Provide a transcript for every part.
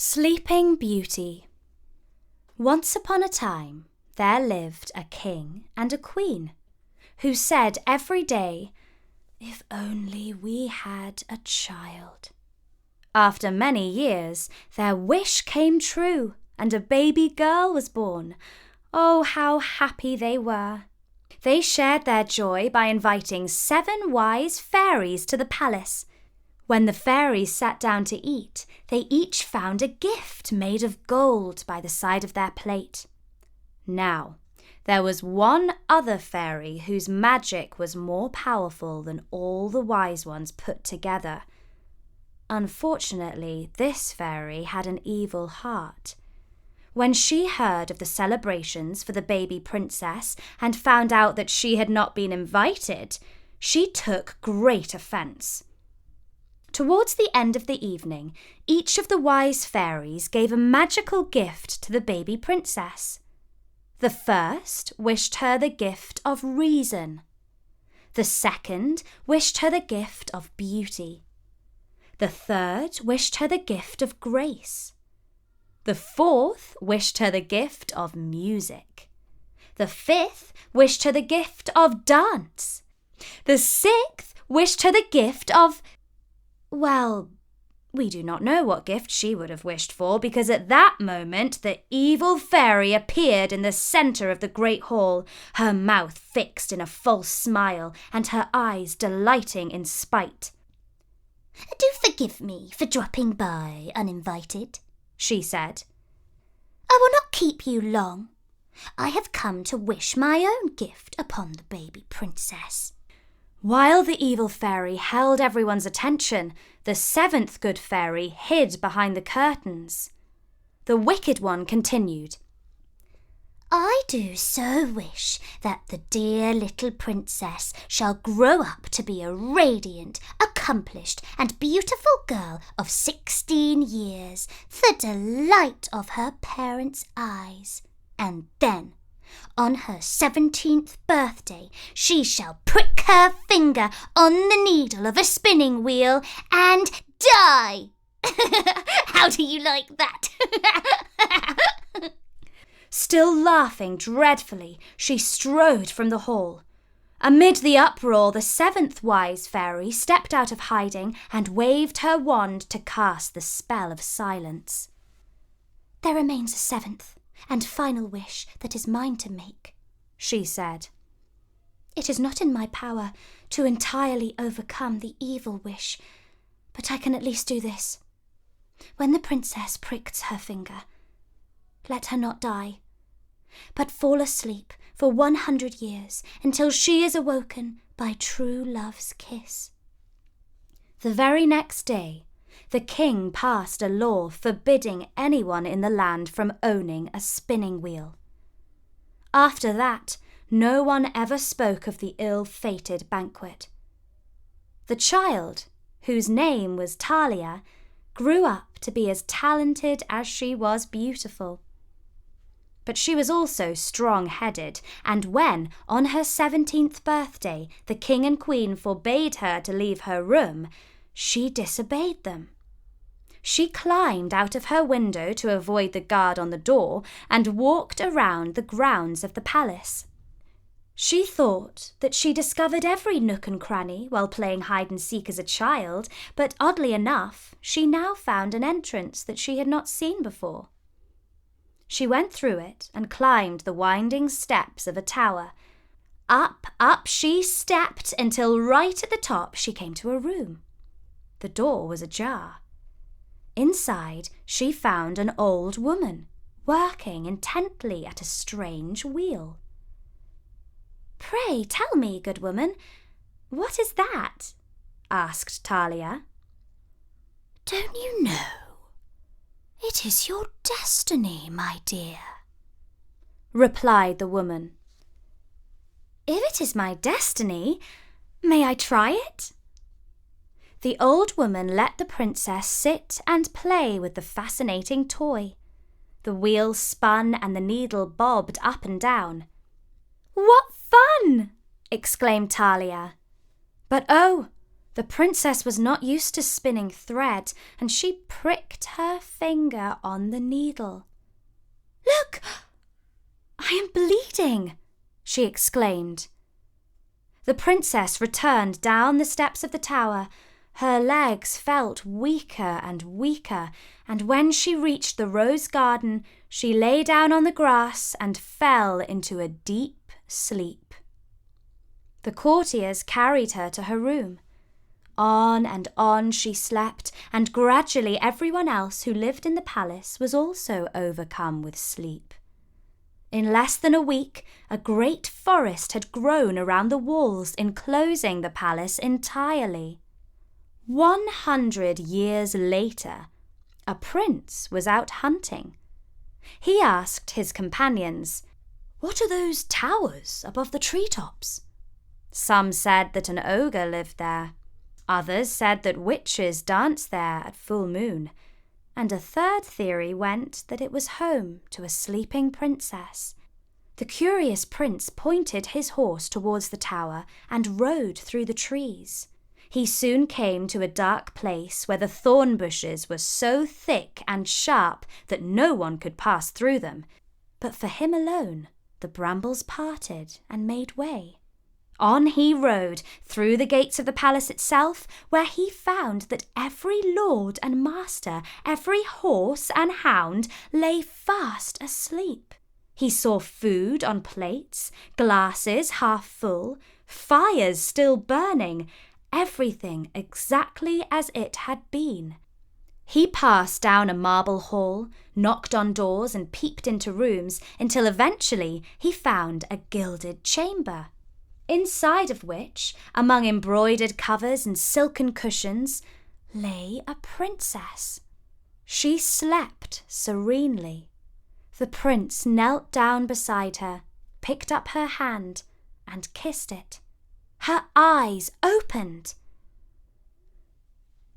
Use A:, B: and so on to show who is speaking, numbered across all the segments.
A: Sleeping Beauty. Once upon a time, there lived a king and a queen who said every day, "If only we had a child." After many years, their wish came true and a baby girl was born. Oh, how happy they were! They shared their joy by inviting 7 wise fairies to the palace. When the fairies sat down to eat, they each found a gift made of gold by the side of their plate. Now, there was one other fairy whose magic was more powerful than all the wise ones put together. Unfortunately, this fairy had an evil heart. When she heard of the celebrations for the baby princess and found out that she had not been invited, she took great offence. Towards the end of the evening, each of the wise fairies gave a magical gift to the baby princess. The first wished her the gift of reason. The second wished her the gift of beauty. The third wished her the gift of grace. The fourth wished her the gift of music. The fifth wished her the gift of dance. The sixth wished her the gift of... Well, we do not know what gift she would have wished for, because at that moment the evil fairy appeared in the centre of the great hall, her mouth fixed in a false smile and her eyes delighting in spite.
B: "Do forgive me for dropping by uninvited," she said. "I will not keep you long. I have come to wish my own gift upon the baby princess."
A: While the evil fairy held everyone's attention, the 7th good fairy hid behind the curtains. The wicked one continued,
B: "I do so wish that the dear little princess shall grow up to be a radiant, accomplished and beautiful girl of 16 years, the delight of her parents' eyes. And then, on her 17th birthday, she shall prick her finger on the needle of a spinning wheel and die." How do you like that?
A: Still laughing dreadfully, she strode from the hall. Amid the uproar, the 7th wise fairy stepped out of hiding and waved her wand to cast the spell of silence.
B: "There remains a 7th and final wish that is mine to make," she said. "It is not in my power to entirely overcome the evil wish, but I can at least do this. When the princess pricks her finger, let her not die, but fall asleep for 100 years until she is awoken by true love's kiss."
A: The very next day, the king passed a law forbidding anyone in the land from owning a spinning wheel. After that, no one ever spoke of the ill-fated banquet. The child, whose name was Talia, grew up to be as talented as she was beautiful. But she was also strong-headed, and when, on her 17th birthday, the king and queen forbade her to leave her room, she disobeyed them. She climbed out of her window to avoid the guard on the door and walked around the grounds of the palace. She thought that she discovered every nook and cranny while playing hide-and-seek as a child, but oddly enough, she now found an entrance that she had not seen before. She went through it and climbed the winding steps of a tower. Up, up she stepped until right at the top she came to a room. The door was ajar. Inside, she found an old woman, working intently at a strange wheel. "Pray tell me, good woman, what is that?" asked Talia.
B: "Don't you know? It is your destiny, my dear,"
A: replied the woman. "If it is my destiny, may I try it?" The old woman let the princess sit and play with the fascinating toy. The wheel spun and the needle bobbed up and down. "What fun!" exclaimed Talia. But oh, The princess was not used to spinning thread, and she pricked her finger on the needle. "Look! I am bleeding!" she exclaimed. The princess returned down the steps of the tower. Her legs felt weaker and weaker, and when she reached the rose garden, she lay down on the grass and fell into a deep sleep. The courtiers carried her to her room. On and on she slept, and gradually everyone else who lived in the palace was also overcome with sleep. In less than a week, a great forest had grown around the walls, enclosing the palace entirely. 100 years later, a prince was out hunting. He asked his companions, "What are those towers above the treetops?" Some said that an ogre lived there. Others said that witches danced there at full moon. And a third theory went that it was home to a sleeping princess. The curious prince pointed his horse towards the tower and rode through the trees. He soon came to a dark place where the thorn bushes were so thick and sharp that no one could pass through them. But for him alone, the brambles parted and made way. On he rode through the gates of the palace itself, where he found that every lord and master, every horse and hound lay fast asleep. He saw food on plates, glasses half full, fires still burning, everything exactly as it had been. He passed down a marble hall, knocked on doors and peeped into rooms until eventually he found a gilded chamber, inside of which, among embroidered covers and silken cushions, lay a princess. She slept serenely. The prince knelt down beside her, picked up her hand, and kissed it. Her eyes opened.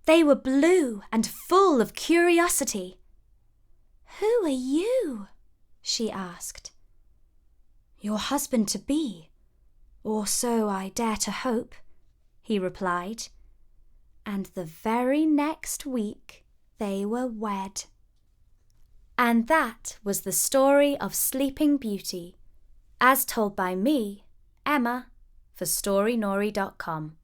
A: They were blue and full of curiosity. "Who are you?" she asked. "Your husband-to-be. Or so I dare to hope," he replied. And the very next week they were wed. And that was the story of Sleeping Beauty, as told by me, Emma, for StoryNori.com.